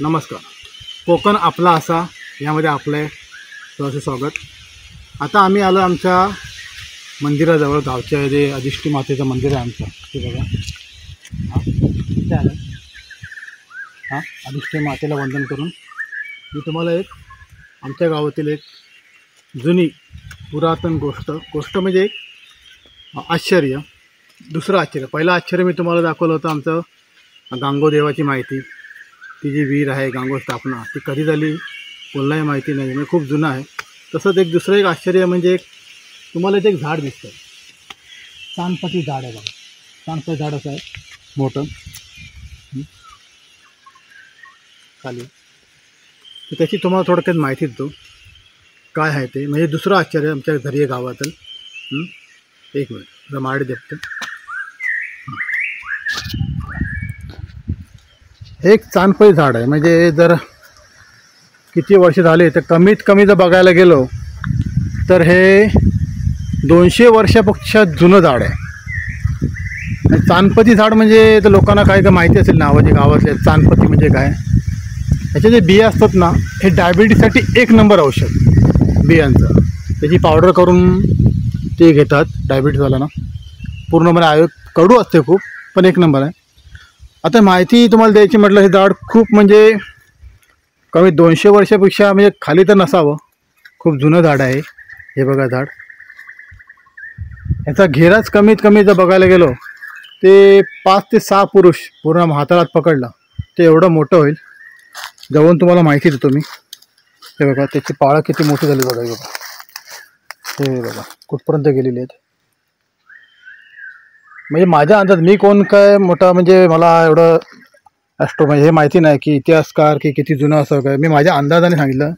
नमस्कार. कोकण आपला असा यामध्ये आपले सहर्ष स्वागत. आता आम्ही आलो आमच्या मंदिराजवळ. गावच्या जे अधिष्ठी मातेचं मंदिर आहे आमचं, ते बघा. इथे आलं. अधिष्ठी मातेला वंदन करून मी तुम्हाला एक आमच्या गावातील एक जुनी पुरातन गोष्ट म्हणजे एक आश्चर्य, दुसरं आश्चर्य. पहिलं आश्चर्य मी तुम्हाला दाखवलं होतं आमचं गांगोदेवाची माहिती. ती जी वीर आहे गांगो स्थापना, ती कधी झाली कोणालाही माहिती नाही, म्हणजे खूप जुनं आहे. तसंच एक दुसरं एक आश्चर्य म्हणजे एक तुम्हाला इथे एक झाड दिसतं, चांदपती झाड आहे बघा. चांदपती झाड असं आहे मोठं खाली. तर त्याची तुम्हाला थोडक्यात माहिती देतो काय आहे ते. म्हणजे दुसरं आश्चर्य आमच्या घरी गावातील. एक मिनिट माडी देखतो. एक चांदपती झाड आहे. म्हणजे जर किती वर्ष झाले तर कमीत कमी जर बघायला गेलो तर हे 200 वर्षापेक्षा जुनं झाड आहे. चांदपती झाड म्हणजे तर लोकांना काय माहिती असेल नावाचे गावातले. चांदपती म्हणजे काय, ह्याचे जे बिया असतात ना, हे डायबिटीजसाठी एक नंबर औषध बियांचं. त्याची पावडर करून ते घेतात डायबिटीजवाल्यांना. पूर्णपणे कडू असते खूप, पण एक नंबर आहे. आता माहिती तुम्हाला द्यायची म्हटलं, हे झाड खूप म्हणजे कमी 200 वर्षापेक्षा म्हणजे खाली तर नसावं, खूप जुनं झाड आहे. हे बघा झाड, याचा घेराच कमीत कमी जर बघायला गेलो ते 5 ते 6 पुरुष पूर्ण हाताळात पकडला ते एवढं मोठं होईल. जवळून तुम्हाला माहिती देतो मी. हे बघा त्याची पाळं किती मोठी झाली बघा. हे बघा, हे बघा कुठपर्यंत गेलेली आहेत. म्हणजे माझ्या अंदाज, मी कोण काय मोठा म्हणजे मला एवढं म्हणजे हे माहिती नाही की इतिहासकार की किती जुनं असं काय. मी माझ्या अंदाजाने सांगितलं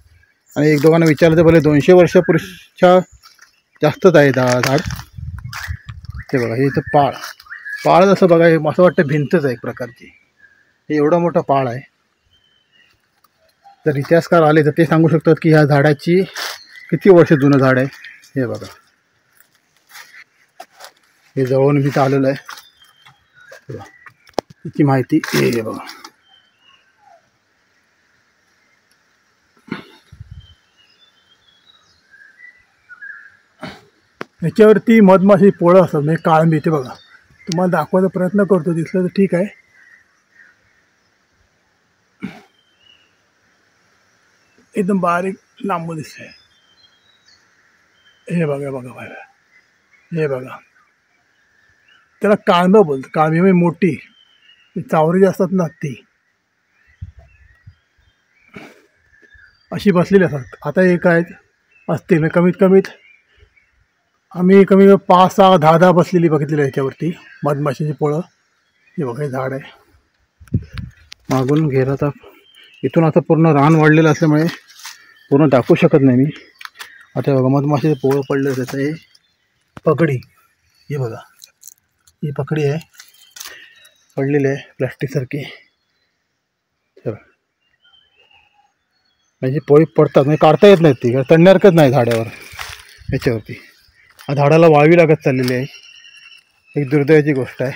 आणि एक दोघांना विचारलं तर बोले 200 वर्षापेक्षा जास्तच आहे झाड. ते बघा, हे इथं पाळ जसं बघा, हे असं वाटतं भिंतच आहे एक प्रकारची. हे एवढं मोठं पाळ आहे. जर इतिहासकार आले तर ते सांगू शकतात की ह्या झाडाची किती वर्ष जुनं झाड आहे. हे बघा, हे जवळून मी आलेलं आहे. याची माहिती हे बघा. याच्यावरती मधमाशी पोळं असतात, म्हणजे काळंबी. ते बघा, तुम्हाला दाखवायचा प्रयत्न करतो, दिसलं तर ठीक आहे. एकदम बारीक लांबून दिसतंय. हे बघा बघा बघा, हे बघा, त्याला काळंबं बोलतात. काळंबी म्हणजे मोठी, चावरी जी असतात ना ती अशी बसलेली असतात. आता हे काय असतील म्हणजे कमीत आम्ही कमी 5, 6, 10 बसलेली बघितलेली आहे याच्यावरती मधमाशीची पोळं. हे बघा, हे झाड आहे. मागून घेराचा इथून आता पूर्ण रान वाढलेलं असल्यामुळे पूर्ण दाखवू शकत नाही मी. आता बघा मधमाशीचं पोळं पडलं त्याचं. हे पकडी, हे बघा, ही पकडी आहे पडलेली आहे प्लॅस्टिकसारखी. म्हणजे पोळी पडतात, म्हणजे काढता येत नाहीत, ती तडण्यासारखंच नाही झाडावर. याच्यावरती झाडाला वाळवी लागत चाललेली आहे. एक दुर्दैवाची गोष्ट आहे.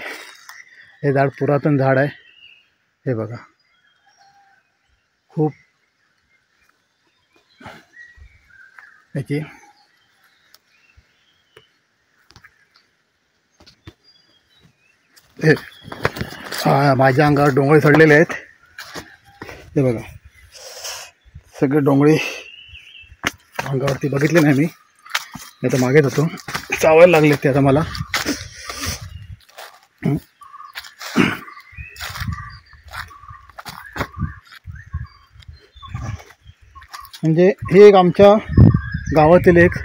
हे झाड पुरातन झाड आहे. हे बघा, खूप याची माझ्या अंगावर डोंगळे चढलेले आहेत. हे बघा, सगळे डोंगळे अंगावरती बघितले नाही मी. आता मागेच होतो, चावायला लागले ते आता मला. म्हणजे हे एक आमच्या गावातील एक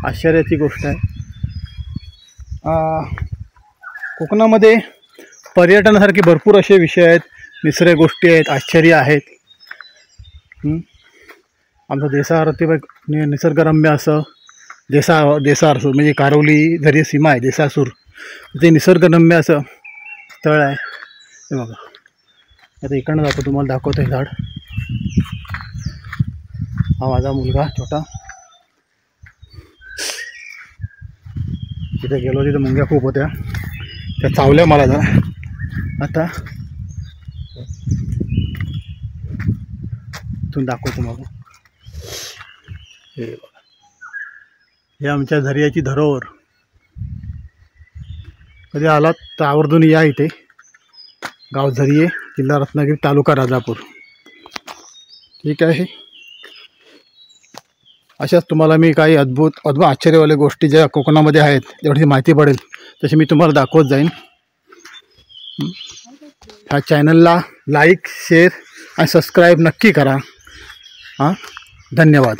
आश्चर्याची गोष्ट आहे. कोकणामध्ये पर्यटनासारखे भरपूर असे विषय आहेत, निसर्ग गोष्टी आहेत, आश्चर्य आहेत. आमचं देसावरती निसर्गरम्य असं देसासूर म्हणजे कारोली जरी सीमा आहे देसासूर, ते निसर्गरम्य असं स्थळ आहे. हे बघा, आता इकडनं जातो, तुम्हाला दाखवतो हे झाड. हा माझा मुलगा छोटा, तिथे गेलो तिथे मुंग्या खूप होत्या, त्या चावल्या मला जरा. आता इथून दाखवतो मग. हे बघा, हे आमच्या झरियाची धरोहर. कधी आलात तर आवर्जून या इथे. गाव झरिये, जिल्हा रत्नागिरी, तालुका राजापूर. ठीक आहे. अशाच तुम्हाला मी काही अद्भुत आश्चर्यवाल्या गोष्टी ज्या कोकणामध्ये आहेत जेवढी माहिती पडेल तशी मी तुम्हाला दाखवत जाईन. ह्या चॅनलला लाईक, शेअर आणि सबस्क्राईब नक्की करा. धन्यवाद.